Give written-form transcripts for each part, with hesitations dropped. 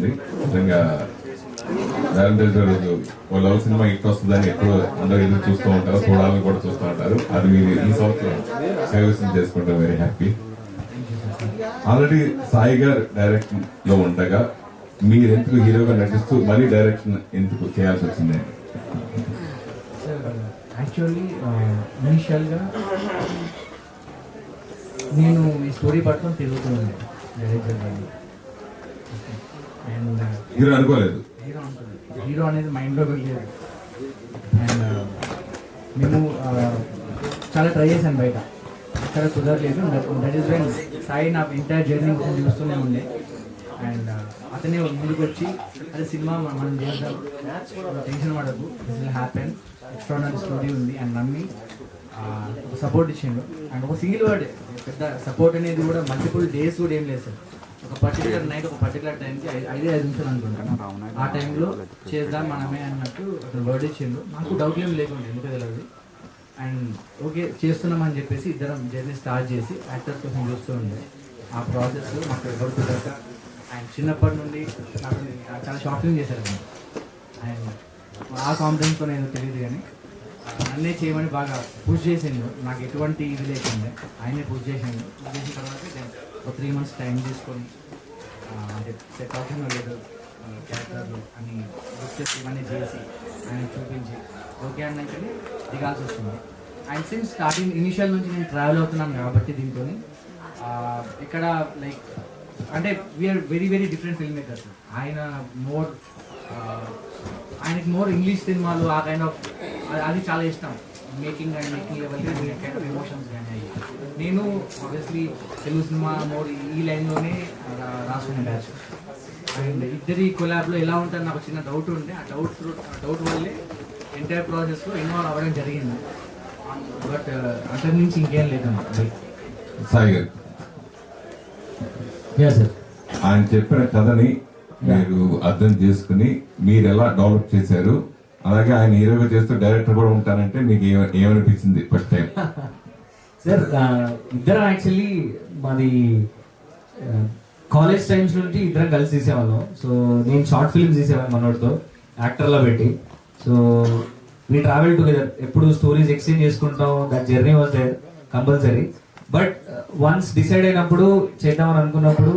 ఉంది. నిజంగా Valentine's day రోజు ఓ లవ్ సినిమా హిట్ వస్తుందని ఎప్పుడు అందరూ ఎదురు చూస్తూ ఉంటారు, చూడాలని కూడా చూస్తూ ఉంటారు. అది మీరు ఈ సంవత్సరం కైవసం చేసుకుంటాం. Very happy. ఆల్రెడీ సాయి గారు డైరెక్షన్ లో ఉండగా మీరు ఎందుకు హీరోగా నటిస్తూ మళ్ళీ డైరెక్షన్ ఎందుకు చేయాల్సి వచ్చింది? యాక్చువల్లీ ఇనిషియల్గా నేను ఈ స్టోరీ పట్టుకొని తిరుగుతున్నాను డైరెక్టర్ గారు. అండ్ హీరో అనుకోలేదు, హీరో అనేది మైండ్లో వెళ్ళలేదు. అండ్ మేము చాలా ట్రై చేశాను బయట, అక్కడ కుదరలేదు. దట్ ఈస్ వెన్ సాయి నా ఎంటైర్ జర్నీ మొత్తం చూస్తూనే ఉండే. అండ్ అతనే ముందుకు వచ్చి అదే సినిమా మనం చేద్దాం, టెన్షన్ పడద్దు, this will happen, extraordinary story ఉంది అని నమ్మి సపోర్ట్ ఇచ్చిండు. అండ్ ఒక సింగిల్ వర్డ్, పెద్ద సపోర్ట్ అనేది కూడా మల్టిపుల్ డేస్ కూడా ఏం లేదు సార్. ఒక పర్టికులర్ నైట్, ఒక పర్టికులర్ టైంకి 5 నిమిషాలు అనుకుంటాను, ఆ టైంలో చేద్దాం మనమే అన్నట్టు అతను వర్డ్ ఇచ్చిండు. నాకు డౌట్ ఏం లేకుండా, ఎందుకు తెలియదు. అండ్ ఓకే చేస్తున్నామని చెప్పేసి ఇద్దరం జర్నీ స్టార్ట్ చేసి యాక్టర్ కోసం చూస్తూ ఉండే. ఆ ప్రాసెస్ మాకు ఎవరు కుదరక అండ్ చిన్నప్పటి నుండి నాకు చాలా షాపింగ్ చేశారు. అండ్ ఆ కాన్ఫిడెన్స్తో నేను తెలియదు కానీ అన్నే చేయమని బాగా పుష్ చేసిండు. నాకు ఎటువంటి ఇది లేకుండా ఆయనే పుష్ చేసిండు. పుష్ చేసిన తర్వాత ఒక 3 months టైం తీసుకొని అంటే సెట్ అవుతుందో లేదు క్యారెక్టర్లు అని బుక్స్ ఇవన్నీ చేసి ఆయన చూపించి ఓకే అన్నాకనే దిగాల్సి వచ్చింది. అండ్ సిన్స్ స్టార్టింగ్ ఇనిషియల్ నుంచి నేను ట్రావెల్ అవుతున్నాను కాబట్టి దీంతో ఇక్కడ లైక్ అంటే we are very very different film makers. ఆయన మోర్ ఆయనకి మోర్ ఇంగ్లీష్ సినిమాలు ఆ కైండ్ ఆఫ్ అది చాలా ఇష్టం. మేకింగ్ అండ్ మేకింగ్ లెవెల్కి కైండ్ ఆఫ్ ఎమోషన్స్ కానీ అయ్యి. నేను ఆబ్వియస్లీ తెలుగు సినిమా మోర్ ఈ లైన్లోనే రాసుకునే బ్యాచ్. అండ్ ఇద్దరి కొలాబ్లో ఎలా ఉంటుంది నాకు చిన్న డౌట్ ఉంటే ఆ డౌట్ వల్లే ఎంటైర్ ప్రాసెస్లో ఇన్వాల్వ్ అవ్వడం జరిగింది. బట్ అంతకు నుంచి ఇంకేం లేదన్నమాట. సాయి గారు ఆయన చెప్పిన కథని మీరు అర్థం చేసుకుని మీరు ఎలా డెవలప్ చేశారు, అలాగే ఆయన హీరోగా చేస్తూ డైరెక్టర్ కూడా ఉంటారంటే మీకు ఏమనిపించింది ఫస్ట్ టైం? సార్ ఇద్దరం యాక్చువల్లీ మాది కాలేజ్ టైమ్స్ నుంచి ఇద్దరం కలిసి తీసేవాళ్ళం. సో నేను షార్ట్ ఫిల్మ్స్ తీసేవాళ్ళం మనోడితో యాక్టర్లో పెట్టి. సో వీ ట్రావెల్ టుగెదర్, ఎప్పుడు స్టోరీస్ ఎక్స్చేంజ్ చేసుకుంటాం. That journey was there compulsory. But once decide అయినప్పుడు చేద్దామని అనుకున్నప్పుడు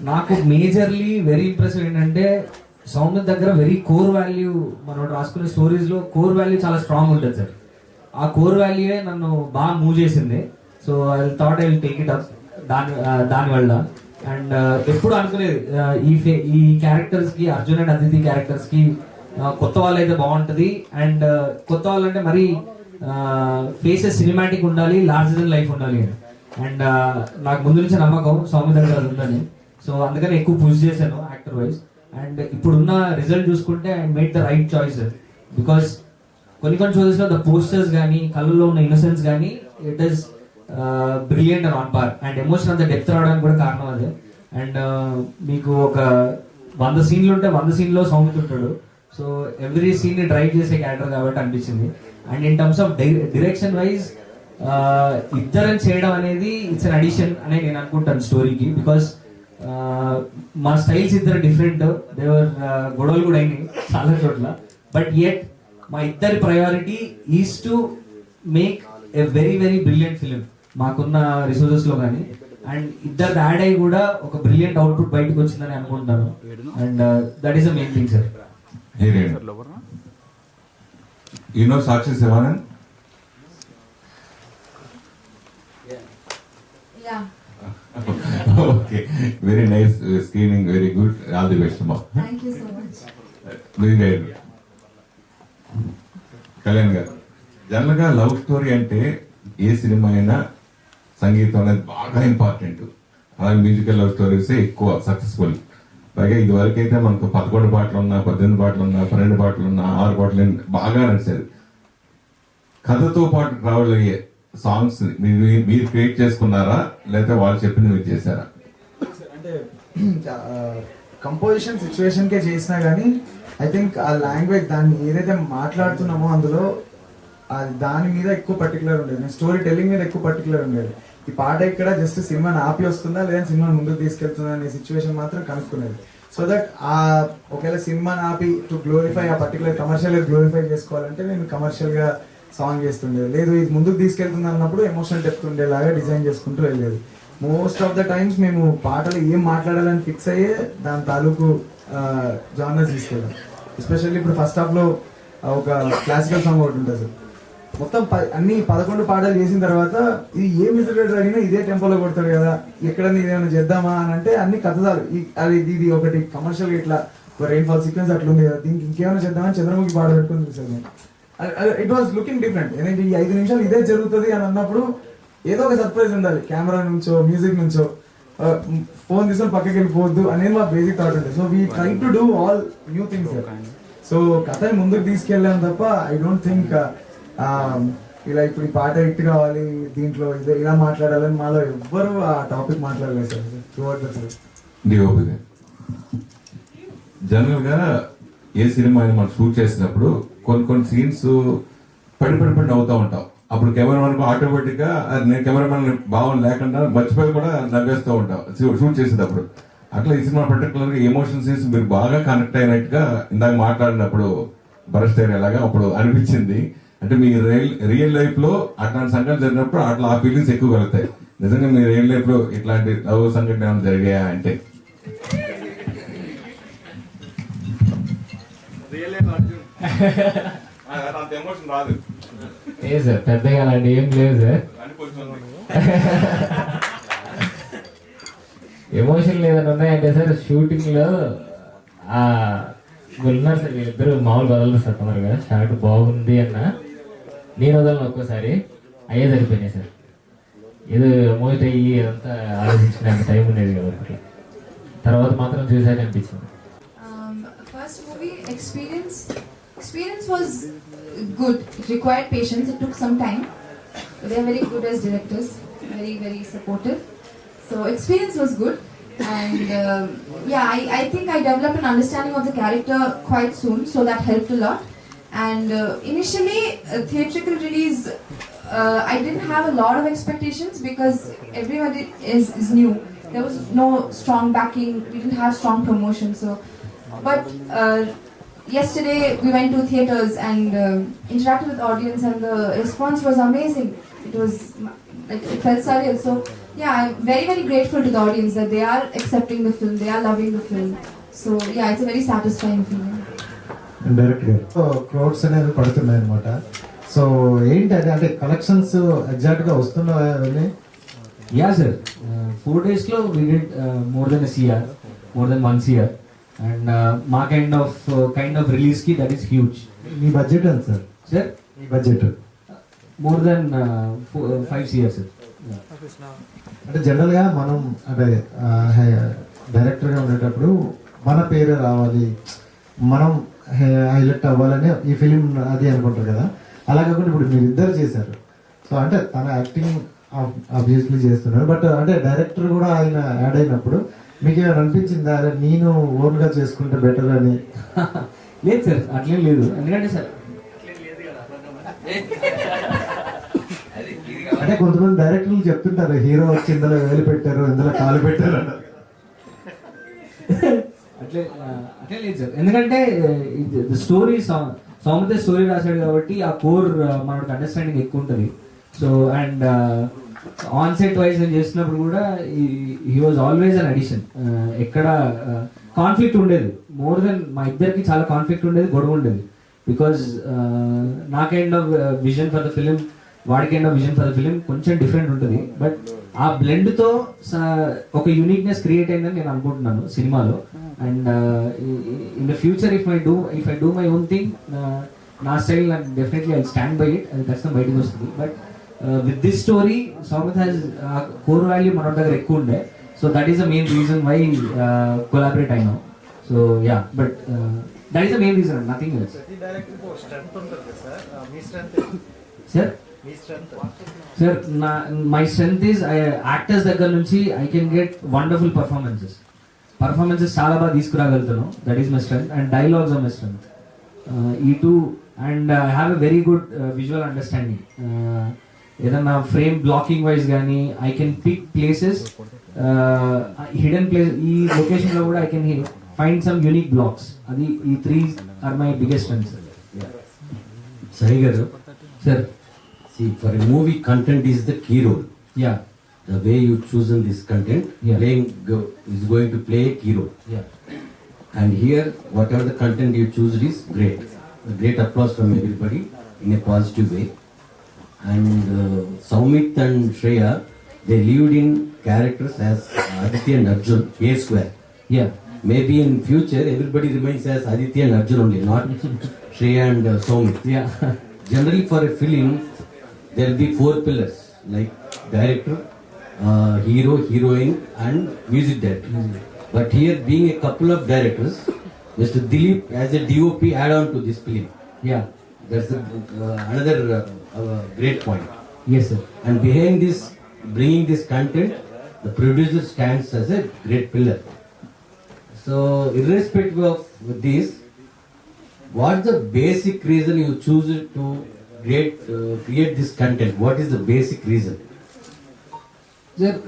నాకు మేజర్లీ వెరీ ఇంప్రెసివ్ ఏంటంటే సౌండ్ దగ్గర వెరీ కోర్ వాల్యూ, మనం రాసుకునే స్టోరీస్లో కోర్ వాల్యూ చాలా స్ట్రాంగ్ ఉంటుంది సార్. ఆ కోర్ వాల్యూయే నన్ను బాగా మూవ్ చేసింది. So I thought I will take it up దానివల్ల. అండ్ ఎప్పుడు అనుకునేది ఈ క్యారెక్టర్స్కి, అర్జున్ అండ్ అదితి క్యారెక్టర్స్కి కొత్త వాళ్ళు అయితే బాగుంటుంది. అండ్ కొత్త వాళ్ళు అంటే మరీ ఫేసెస్ సినిమాటిక్ ఉండాలి, లార్జర్ దెన్ లైఫ్ ఉండాలి అని. అండ్ నాకు ముందు నుంచి నమ్మకం సౌమ్య దగ్గర అది ఉందని. సో అందుకని ఎక్కువ పుష్ చేశాను యాక్టర్ వైజ్. అండ్ ఇప్పుడున్న రిజల్ట్ చూసుకుంటే I made the right choice. Because కొన్ని షోస్లో ద పోస్టర్స్ కానీ కళ్ళలో ఉన్న ఇన్నోసెన్స్ కానీ it is brilliant and on par. And emotion అంత డెప్త్ రావడానికి కూడా కారణం అదే. అండ్ మీకు ఒక 100 సీన్లు ఉంటే 100 సీన్లో సౌమ్య ఉంటాడు. సో ఎవ్రీ సీన్ ని డ్రైవ్ చేసే క్యారెక్టర్ కాబట్టి అనిపించింది. And in terms of direction wise ఇద్దరం చేయడం అనేది ఇట్స్ అన్ అడిషన్ అనే నేను అనుకుంటాను స్టోరీకి. బికాస్ మా స్టైల్స్ ఇద్దరు డిఫరెంట్, దేవర్ గొడవలు కూడా అయినాయి చాలా చోట్ల. బట్ యెట్ మా ఇద్దరి priority is to make a very very brilliant film మాకున్న రిసోర్సెస్ లో కానీ. అండ్ ఇద్దరు యాడ్ అయ్యి కూడా ఒక బ్రిలియంట్ అవుట్పుట్ బయటకు వచ్చిందని అనుకుంటాను. And that is the main thing sir. You know Sakshi Sivanand? Yeah. Okay, very nice screening, very good. All the best, ma. Thank you so much. Very good. Kalyan గారు, జనరల్గా love story అంటే ఏ cinema అయినా సంగీతం అనేది బాగా important. అలాగే musical love stories ఎక్కువ successful. పైగా ఇది వరకు అయితే మనకు 11 పాటలు ఉన్నా, 18 పాటలు ఉన్నా, 12 పాటలు ఉన్నా, 6 పాటలు బాగా నడిచేది. కథతో పాటు ట్రావెల్ అయ్యే సాంగ్స్ మీరు క్రియేట్ చేసుకున్నారా, లేకపోతే వాళ్ళు చెప్పింది మీరు చేశారా? అంటే కంపోజిషన్ సిచ్యువేషన్ కే చేసినా కానీ ఐ థింక్ ఆ లాంగ్వేజ్ దాన్ని ఏదైతే మాట్లాడుతున్నామో అందులో దాని మీద ఎక్కువ పర్టికులర్ ఉండేది. నేను స్టోరీ టెల్లింగ్ మీద ఎక్కువ పర్టికులర్ ఉండేది. ఈ పాట ఇక్కడ జస్ట్ సినిమాని ఆపి వస్తుందా లేదా సినిమాని ముందుకు తీసుకెళ్తుందా అనే సిచ్యువేషన్ మాత్రం కనుక్కునేది. సో దట్ ఆ ఒకవేళ సినిమాని ఆపి టు గ్లోరిఫై ఆ పర్టికులర్ కమర్షియల్ గ్లోరిఫై చేసుకోవాలంటే నేను కమర్షియల్ గా సాంగ్ చేస్తుండే, లేదు ఇది ముందుకు తీసుకెళ్తుంది అన్నప్పుడు ఎమోషనల్ డెప్త్ ఉండేలాగా డిజైన్ చేసుకుంటూ వెళ్ళేది. మోస్ట్ ఆఫ్ ద టైమ్స్ మేము పాటలు ఏం మాట్లాడాలని ఫిక్స్ అయ్యే దాని తాలూకు జానర్స్ తీసుకెళ్ళాం. ఎస్పెషల్లీ ఇప్పుడు ఫస్ట్ హాఫ్ లో ఒక క్లాసికల్ సాంగ్ ఒకటి ఉంటుంది సార్. మొత్తం అన్ని 11 పాటలు చేసిన తర్వాత ఇది ఏ మ్యూజిక్ డైరెక్టర్ అడిగినా ఇదే టెంపోలో కొడతాడు కదా, ఎక్కడ ఏమైనా చేద్దామా అని అంటే అన్ని కథలు అది ఇది ఒకటి కమర్షియల్ ఇట్లా రెయిన్ ఫాల్ సీక్వెన్స్ అట్లా ఉంది కదా, దీనికి ఇంకేమైనా చేద్దామని చంద్రముఖి పాట పెట్టుకుని చూసాను నేను. It was looking different. ఎందుకంటే ఈ 5 నిమిషాలు ఇదే జరుగుతుంది అని అన్నప్పుడు ఏదో ఒక సర్ప్రైజ్ ఉండాలి, కెమెరా నుంచో మ్యూజిక్ నుంచో. ఫోన్ తీసుకొని పక్కకి వెళ్ళిపోవద్దు అనేది మా బేసిక్ థాట్ ఉంటుంది. So we try to do all new things. So కథని ముందుకు తీసుకెళ్ళాను తప్ప ఐ డోంట్ థింక్ ఇలా ఇప్పుడు ఈ పాట హిట్ కావాలి దీంట్లో ఇదే ఇలా మాట్లాడాలని మాలో ఎవ్వరు ఆ టాపిక్ మాట్లాడలేదు sir throughout the film. DOP గారు జనరల్ గా ఏ సినిమా అయినా మనం షూట్ చేసినప్పుడు కొన్ని సీన్స్ పడి నవ్వుతూ ఉంటాం. అప్పుడు కెమెరామెన్ ఆటోమేటిక్ గా నేను కెమెరామెన్ భావం లేకుండా మర్చిపోయి కూడా నవ్వేస్తూ ఉంటాం షూట్ చేసేటప్పుడు. అట్లా ఈ సినిమా పర్టికులర్ గా ఎమోషన్ సీన్స్ మీరు బాగా కనెక్ట్ అయినట్టుగా ఇందాక మాట్లాడినప్పుడు బరస్ట్ అయ్యేలాగా అప్పుడు అనిపించింది. అంటే మీ రియల్ లైఫ్ లో అట్లాంటి సంఘటన జరిగినప్పుడు అట్లా ఆ ఫీలింగ్స్ ఎక్కువ కలుగుతాయి. నిజంగా మీ రియల్ లైఫ్ లో ఇట్లాంటి లవ్ సంఘటన ఏమైనా జరిగాయా అంటే? ఎమోషన్ రాదు ఏ సార్, పెద్దగా అలాంటి ఏం లేదు సార్. ఎమోషన్ లేదని ఉన్నాయంటే సార్, షూటింగ్ లో ఉన్నారు సార్ వీళ్ళిద్దరు మామూలు వదలరు సార్. తొందరగా షార్ట్ బాగుంది అన్న నేను వదలను ఒక్కోసారి, అయ్యే సరిపోయినాయి సార్. ఏదో ఎమోట్ అయ్యి అదంతా ఆలోచించినంత టైం ఉండేది కదా అట్లా. తర్వాత మాత్రం చూసాక అనిపించింది. First movie experience was good. It required patience. It took some time. But they are very good as directors. Very supportive. So experience was good. And yeah, I think I developed an understanding of the character quite soon. So that helped a lot. And initially, theatrical release, I didn't have a lot of expectations because everybody is new. There was no strong backing. We didn't have strong promotion. So, but yesterday we went to theaters and interacted with audience, and the response was amazing. It was like it felt surreal. So yeah, I'm very grateful to the audience that they are accepting the film. They are loving the film. So yeah, it's a very satisfying feeling. డైరెక్ట్గా crowds అనేది పడుతున్నాయి అనమాట. So ఏంటి అది, అంటే collections exact గా వస్తున్నాయి? Yeah sir, 4 days లో we did more than a CR, more than 1 CR, and మా కైండ్ ఆఫ్ రిలీజ్ కి దట్ ఈస్ హ్యూజ్. మీ బడ్జెట్ ఎంత సార్? సార్ మీ budget more than 5 CR sir. అంటే జనరల్ గా మనం అంటే డైరెక్టర్ గా ఉండేటప్పుడు మన పేరు రావాలి, మనం హైలైట్ అవ్వాలని ఈ ఫిలిం అది అనుకుంటారు కదా. అలా కాకుండా ఇప్పుడు మీరు ఇద్దరు చేశారు. సో అంటే తన యాక్టింగ్ ఆబ్వియస్లీ చేస్తున్నారు, బట్ అంటే డైరెక్టర్ కూడా ఆయన యాడ్ అయినప్పుడు మీకు ఏమైనా అనిపించిందా అరే నేను ఓన్ గా చేసుకుంటే బెటర్ అని? లేదు సార్, అట్లేం లేదు. ఎందుకంటే సార్ అంటే కొంతమంది డైరెక్టర్లు చెప్తుంటారు హీరో వచ్చి ఇందులో వేలు పెట్టారు, ఇందులో కాలు పెట్టారు అన్నారు. అట్లే లేదు సార్. ఎందుకంటే స్టోరీ సౌమిత స్టోరీ రాశాడు కాబట్టి ఆ కోర్ మనకు అండర్స్టాండింగ్ ఎక్కువ ఉంటుంది. So and on set wise నేను చేస్తున్నప్పుడు కూడా he was always an addition. ఎక్కడ కాన్ఫ్లిక్ట్ ఉండేది, మోర్ దెన్ మా ఇద్దరికి చాలా కాన్ఫ్లిక్ట్ ఉండేది, గొడవ ఉండేది. బికాజ్ నా kind of vision for the film, వాడి kind of vision for the film కొంచెం డిఫరెంట్ ఉంటుంది. బట్ ఆ బ్లెండ్తో ఒక యూనిక్నెస్ క్రియేట్ అయిందని నేను అనుకుంటున్నాను సినిమాలో. And in the future if I do my own thing, నా style definitely I stand by it, అది ఖచ్చితంగా బయటకు వస్తుంది. But with this story Soumith has core value మన దగ్గర ఎక్కువ ఉండే. So that is the main reason why collaborate అయినాం. So yeah, but that is the main reason, nothing else. Sir my strength is actors దగ్గర నుంచి I can get wonderful performances చాలా బాగా తీసుకురాగలుగుతాను. That is my strength. And dialogues are my strength, ఈ too. And I have a very good visual understanding. ఏదన్నా frame blocking wise కానీ I can pick places, hidden place. ఈ లొకేషన్లో కూడా I can find some unique blocks. అది ఈ 3 are my biggest strengths. Sai garu, sir see, for a movie, content is the key role. Yeah The way you chosen this content, Yeah. is going to play a key role. Yeah And here, whatever the content you choose is great. A great applause from everybody in a positive way. And Soumit and Shreya, they lived in characters as Aditya and Arjun, A square. Yeah Maybe in future, everybody remains as Aditya and Arjun only, not Shreya and Soumit. Yeah Generally, for a film, there will be 4 pillars like director, hero, heroine, and music director. But here, being a couple of directors, Mr. Dilip as a DOP add on to this film. Yeah That's another great point. Yes sir. And behind this, bringing this content, the producer stands as a great pillar. So, irrespective of this, what's the basic reason you choose to create this content? What is the basic reason? Sir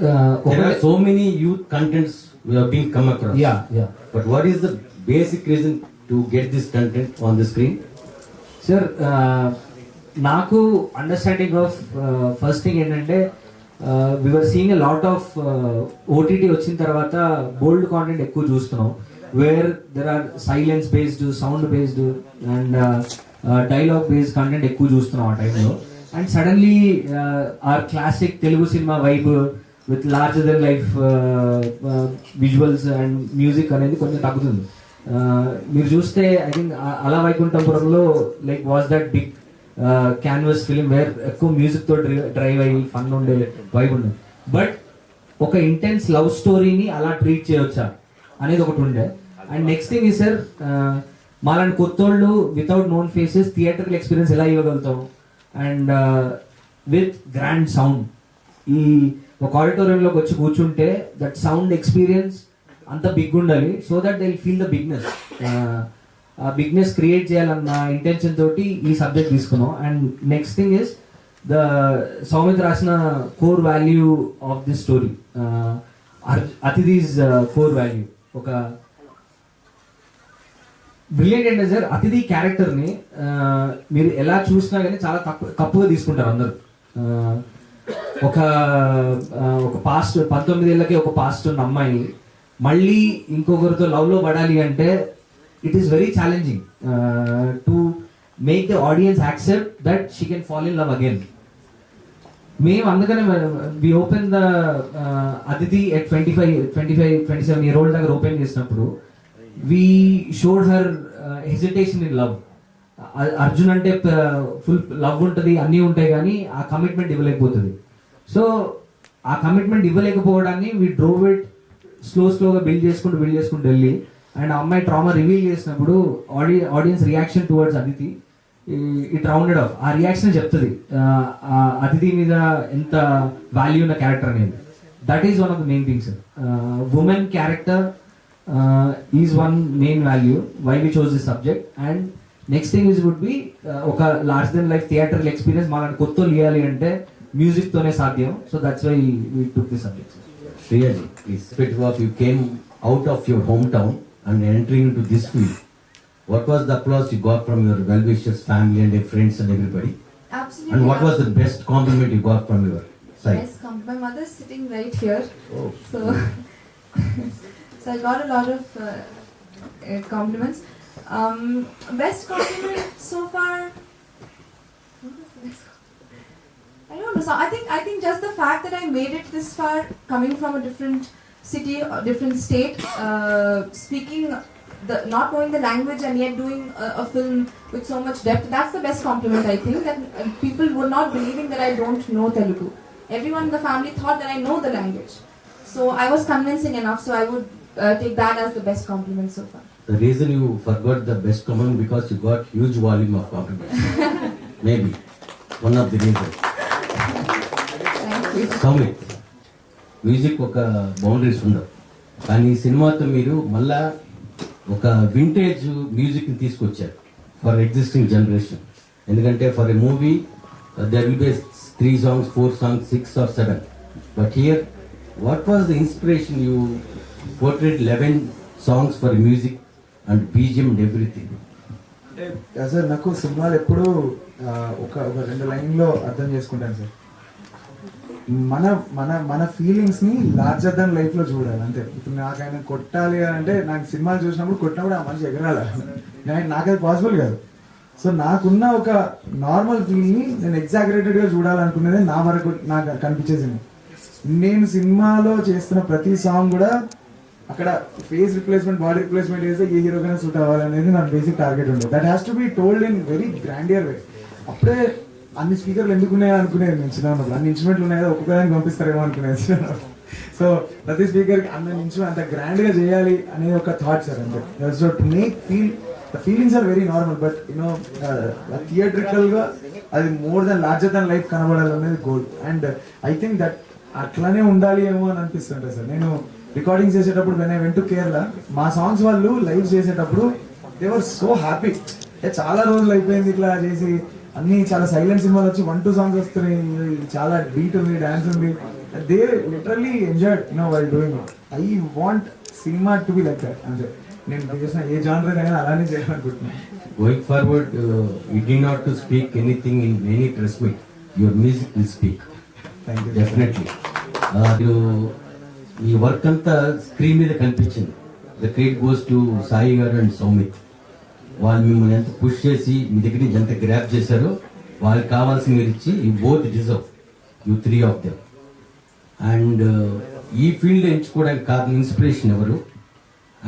There are so many youth contents we have been come across. Yeah yeah But what is the basic reason to get this content on the screen? Sir నాకు understanding of first thing ఏంటంటే viewer seeing a lot of OTT వచ్చిన తర్వాత bold content ఎక్కువ చూస్తున్నాం, where there are silence based, sound based and dialogue based content ఎక్కువ చూస్తున్నాం ఆ టైంలో. And suddenly our classic Telugu cinema vibe with larger than life visuals and music అనేది కొంచెం తగ్గుతుంది. మీరు చూస్తే I think Ala Vaikunthapurramuloo like was that big canvas film where ఎక్కువ మ్యూజిక్ తో డ్రైవ్ అయ్యి ఫన్ ఉండే వైబ్ ఉండే. బట్ ఒక ఇంటెన్స్ లవ్ స్టోరీని అలా ట్రీట్ చేయవచ్చా అనేది ఒకటి ఉండే. అండ్ నెక్స్ట్ థింగ్ ఈ సార్, మాలాంటి కొత్తోళ్ళు వితౌట్ నోన్ ఫేసెస్ థియేటర్కి ఎక్స్పీరియన్స్ ఎలా ఇవ్వగలుగుతాం అండ్ విత్ గ్రాండ్ సౌండ్. ఈ ఒక ఆడిటోరియంలోకి వచ్చి కూర్చుంటే దట్ సౌండ్ ఎక్స్పీరియన్స్ అంత బిగ్ ఉండాలి, so that they will feel the bigness. ఆ బిగ్నెస్ క్రియేట్ చేయాలన్న ఇంటెన్షన్ తోటి ఈ సబ్జెక్ట్ తీసుకున్నాం. And next thing is the Soumith రాసిన core value of this story, Atithi's core value. ఒక బ్రిలియంట్ ఏంటంటే సార్, అతిథి క్యారెక్టర్ని మీరు ఎలా చూసినా కానీ చాలా తప్పుగా తీసుకుంటారు అందరు. ఒక పాస్ట్ 19 ఏళ్ళకి ఒక పాస్ట్ ఉన్న అమ్మాయి మళ్ళీ ఇంకొకరితో లవ్లో పడాలి అంటే it is very challenging to make the audience accept that she can fall in love again. మేము అందుకనే we open the Atithi at 25-27 year old దగ్గర ఓపెన్ చేసినప్పుడు we showed her hesitation in love. Arjun అంటే ఫుల్ లవ్ ఉంటుంది, అన్నీ ఉంటాయి, కానీ ఆ కమిట్మెంట్ ఇవ్వలేకపోతుంది. సో ఆ కమిట్మెంట్ ఇవ్వలేకపోవడాన్ని వి డ్రోవ్ ఇట్ స్లోగా బిల్డ్ చేసుకుంటూ వెళ్ళి అండ్ ఆ అమ్మాయి ట్రామా రివీల్ చేసినప్పుడు audience reaction towards Aditi it rounded off. ఆ రియాక్షన్ చెప్తుంది అతిథి మీద ఎంత వాల్యూ ఉన్న క్యారెక్టర్ అనేది. That is one of the main things. Women character is one main value why we chose this subject. And next thing is would be ఒక large than life theatre experience మాలాంటి కొత్త ఇవ్వాలి అంటే music తోనే సాధ్యం. So that's why we took this subject. Shreyaji, please. Irrespective of you came out of your hometown and entering into this field, what was the applause you got from your well-wishers, family and your friends and everybody? Absolutely. And what was the best compliment you got from your side? Yes, my mother's sitting right here. Oh. So, so I got a lot of compliments. Best compliment so far. What was the best? I don't know. So I think just the fact that I made it this far, coming from a different city or different state, speaking not knowing the language and yet doing a film with so much depth, that's the best compliment I think. That people were not believing that I don't know Telugu. Everyone in the family thought that I know the language. So I was convincing enough. So I would take that as the best compliment so far. The reason you forgot the best compliment because you got huge volume of compliments. Maybe one of the reasons. Soumith, music ఒక boundaries ఉండవు, కానీ ఈ సినిమాతో మీరు మళ్ళా ఒక vintage మ్యూజిక్ని తీసుకొచ్చారు ఫర్ ఎగ్జిస్టింగ్ జనరేషన్. ఎందుకంటే for a movie there will be 3 songs, 4 songs, 6 or 7. But here what was the inspiration? You portrait 11 songs for music and BGM and everything. అంటే సార్ నాకు సినిమాలు ఎప్పుడు ఒక ఒక 2 లైన్లో అర్థం చేసుకుంటాను సార్. మన మన మన ఫీలింగ్స్ని లార్జర్ దాన్ లైఫ్లో చూడాలి అంతే. ఇప్పుడు నాకు ఆయన కొట్టాలి అని అంటే నాకు సినిమాలు చూసినప్పుడు కొట్టినప్పుడు ఆ మనిషి ఎగరాలి, నాకు అది పాసిబుల్ కాదు. సో నాకున్న ఒక నార్మల్ ఫీల్ని నేను ఎగ్జాగరేటెడ్గా చూడాలనుకునేది నా వరకు నాకు కనిపించేసింది. నేను సినిమాలో చేస్తున్న ప్రతి సాంగ్ కూడా అక్కడ ఫేస్ రిప్లేస్మెంట్, బాడీ రిప్లేస్మెంట్ చేస్తే ఏ హీరోకైనా సూట్ అవ్వాలనేది నా బేసిక్ టార్గెట్ ఉండేది. That has to be told in very grandeur way. అప్పుడే అన్ని స్పీకర్లు ఎందుకు ఉన్నాయో అనుకునేది నేను చిన్న ఉన్నప్పుడు. అన్ని ఇన్స్ట్రుమెంట్లు ఉన్నాయో ఒక్కొక్కదానికి పంపిస్తారేమో అనుకునేది. సో ప్రతి స్పీకర్కి అన్న ఇన్స్ట్రుమెంట్ అంత గ్రాండ్గా చేయాలి అనేది ఒక థాట్ సార్ అంతే. So to make feel the feelings are very normal, but you know థియేట్రికల్గా అది more than larger than life కనబడాలి అనేది goal. And I think that అట్లానే ఉండాలి ఏమో అని అనిపిస్తుంటుంది సార్. నేను రికార్డింగ్ చేసేటప్పుడు when I went to Kerala, మా సాంగ్స్ వాళ్ళు లైవ్ చేసేటప్పుడు దే వర్ సో హ్యాపీ. చాలా రోజులు అయిపోయింది ఇట్లా చేసి, అన్ని చాలా సైలెంట్ సినిమాలు వచ్చి 1-2 సాంగ్స్ వస్తున్నాయి, చాలా బీట్ ఉంది, డాన్స్ ఉంది. They literally enjoyed while doing it. I want cinema to be like that అంతే. నేను చేసిన ఏ జానర్ అయినా అలానే చేయాలనుకుంటున్నాను. Going forward, you need not to speak anything in any press meet. Your music will speak. Thank you. Definitely ఈ work అంతా screen మీద కనిపించింది. The credit goes to Sai గారు అండ్ సౌమిత్. వాళ్ళు మిమ్మల్ని ఎంత పుష్ చేసి మీ దగ్గర నుంచి ఎంత గ్రాప్ చేశారో వాళ్ళకి కావాల్సి మీరు ఇచ్చి you both deserve, you 3 of them. And ఈ ఫీల్డ్ ఎంచుకోవడానికి కారణం ఇన్స్పిరేషన్ ఎవరు,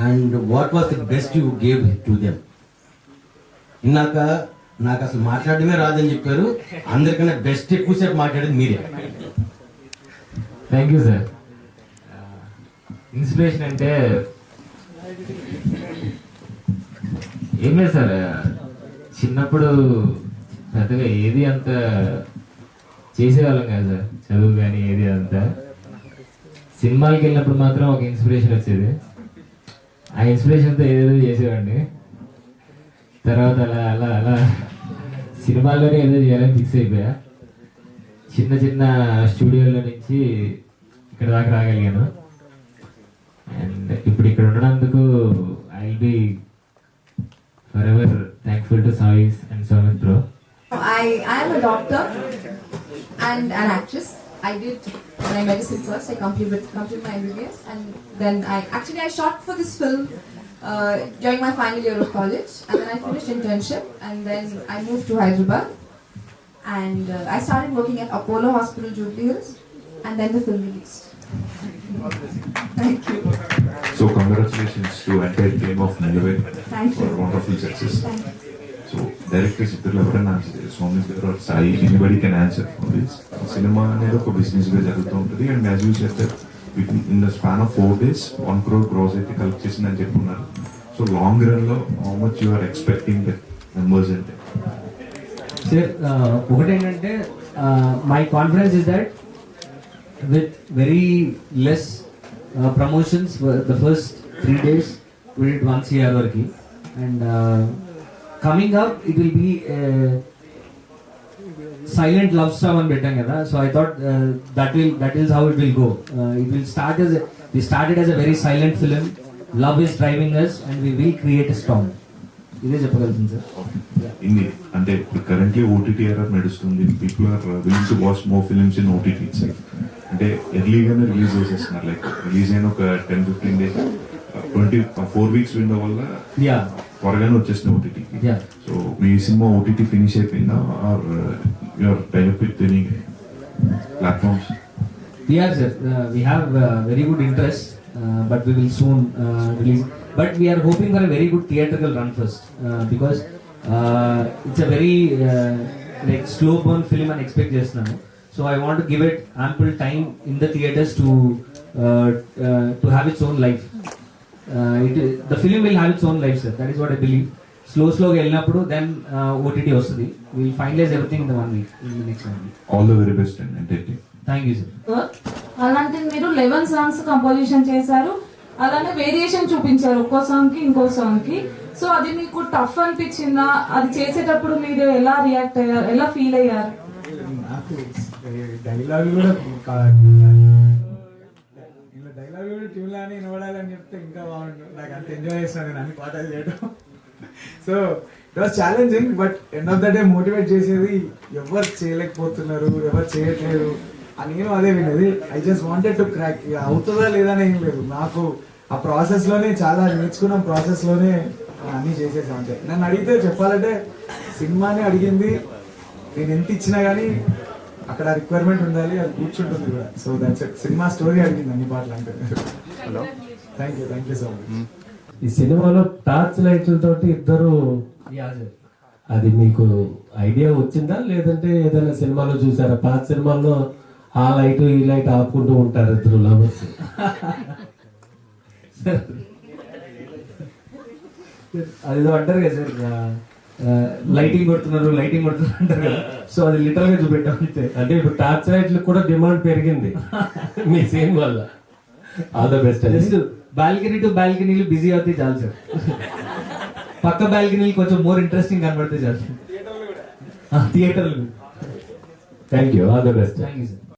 and what was the best you gave to them? ఇందాక నాకు అసలు మాట్లాడడమే రాదని చెప్పారు, అందరికన్నా బెస్ట్ ఎక్కువసేపు మాట్లాడేది మీరే. Thank you sir. ఇన్స్పిరేషన్ అంటే ఏం లేదు సార్, చిన్నప్పుడు పెద్దగా ఏది అంత చేసేవాళ్ళం కాదు సార్, చదువు కానీ ఏది అంతా. సినిమాలకి వెళ్ళినప్పుడు మాత్రం ఒక ఇన్స్పిరేషన్ వచ్చేది, ఆ ఇన్స్పిరేషన్తో ఏదేదో చేసేవాడిని. తర్వాత అలా అలా అలా సినిమాల్లోనే ఏదో చేయాలని ఫిక్స్ అయిపోయా. చిన్న చిన్న స్టూడియోల నుంచి ఇక్కడ దాకా రాగలిగాను. అండ్ ఇప్పుడు ఇక్కడ ఉండడానికి I will be forever thankful to Sais and Soumith bro. I am a doctor and an actress. I did my medicine first. I completed my MBBS, and then I shot for this film during my final year of college, and then I finished internship, and then I moved to Hyderabad, and I started working at Apollo Hospital, Jubilee Hills, and then the film released. Thank you. So congratulations to entire team of Nilave Thank for you. wonderful success. Thank you. So directors ఇద్దరు ఎవరైనా సౌమిత్ గారు or Sai, anybody can answer for this. సినిమా అనేది ఒక business గా జరుగుతూ ఉంటుంది, and as you said that in the span of 4 days 1 crore gross అయితే కలెక్ట్ చేసిందని చెప్పుకున్నారు. సో లాంగ్ రన్ లో how much you are expecting the numbers అంటే? సార్ ఒకటేంటంటే my confidence is that with very less promotions the first 3 days we did 1 crore వరకు, and coming up it will be silent love storm అని పెట్టాం కదా. So I thought that is how it will go. It will started as a very silent film. Love is driving us and we will create a storm. ఇదే చెప్పగలుగుతుంది sir. ఇన్ని అంటే ఇప్పుడు currently OTT era నడుస్తుంది, people are willing to watch more films in OTT. అంటే ఎర్లీగానే release చేసేస్తున్నారు, like release అయిన ఒక 10-15 days 24 weeks విండో వల్ల త్వరగానే వచ్చేసిన ఓటీటీ. సో మీ సినిమా ఓటీటీ ఫినిష్ అయిపోయిందా, are your type with any platforms? Yeah, sir. We have very good interest, but we will soon release. But we are hoping for a very good theatrical run first, because it's a very like slow burn film and expect చేస్తున్నాను. So I want to give it ample time in the theaters to have its own life. The film will have its own life, sir. That is what I believe. Slow వెళ్ళినప్పుడు then OTT వస్తుంది. We will finalize everything in the 1 week, in the next 1 week. All the very best and entertain. Thank you, sir. అలాంటిది మీరు 11 songs composition చేశారు, అలానే variation చూపించారు ఒక్కో song కి ఇంకో సాంగ్ కి. సో అది మీకు టఫ్ అనిపించిందా? అది చేసేటప్పుడు మీరు ఎలా రియాక్ట్ అయ్యారు, ఎలా ఫీల్ అయ్యారు? నాకు డైలాగ్ కూడా ట్యూన్ అని వినబడాలని చెప్తే ఇంకా బాగుండు. నాకు అంత ఎంజాయ్ చేస్తాను నేను అన్ని పాటలు చేయడం. So it was challenging, but end of the day motivate చేసేది ఎవరు చేయలేకపోతున్నారు, ఎవరు చేయట్లేదు అని నేను అదే వినేది. I just wanted to crack. అవుతుందా లేదా అని ఏం లేదు, నాకు ఆ ప్రాసెస్ లోనే చాలా నేర్చుకున్న ప్రాసెస్ లోనే అన్ని చేసేసాం అంతే. నన్ను అడిగితే చెప్పాలంటే సినిమాని అడిగింది, నేను ఎంత ఇచ్చినా కానీ అక్కడ రిక్వైర్మెంట్ ఉండాలి, అది కూర్చుంటుంది కూడా. So that's it. Cinema story అడిగింది అన్ని పాటలు అంటే. Thank you so much. ఈ సినిమాలో టార్చ్ లైట్లతోటి ఇద్దరు, అది మీకు ఐడియా వచ్చిందా లేదంటే ఏదైనా సినిమాలో చూసారా? పాత సినిమాల్లో ఆ లైట్ ఈ లైట్ ఆపుకుంటూ ఉంటారు ఇద్దరు లవర్స్. అదేదో అంటారు కదా సార్, లైటింగ్ కొడుతున్నారు అంటారు కదా. సో అది లిటరల్ గా చూపెట్టాం అంతే. అంటే ఇప్పుడు టార్చ్ లైట్లు కూడా డిమాండ్ పెరిగింది మీ సీన్ వల్ల. All the best. Just balcony to బాల్కనీలు బిజీ అవుతాయి చాలు సార్. పక్క బాల్కనీలు కొంచెం మోర్ ఇంట్రెస్టింగ్ కనబడితే చాలు. థియేటర్లు. Thank you. All the best. Thank you sir.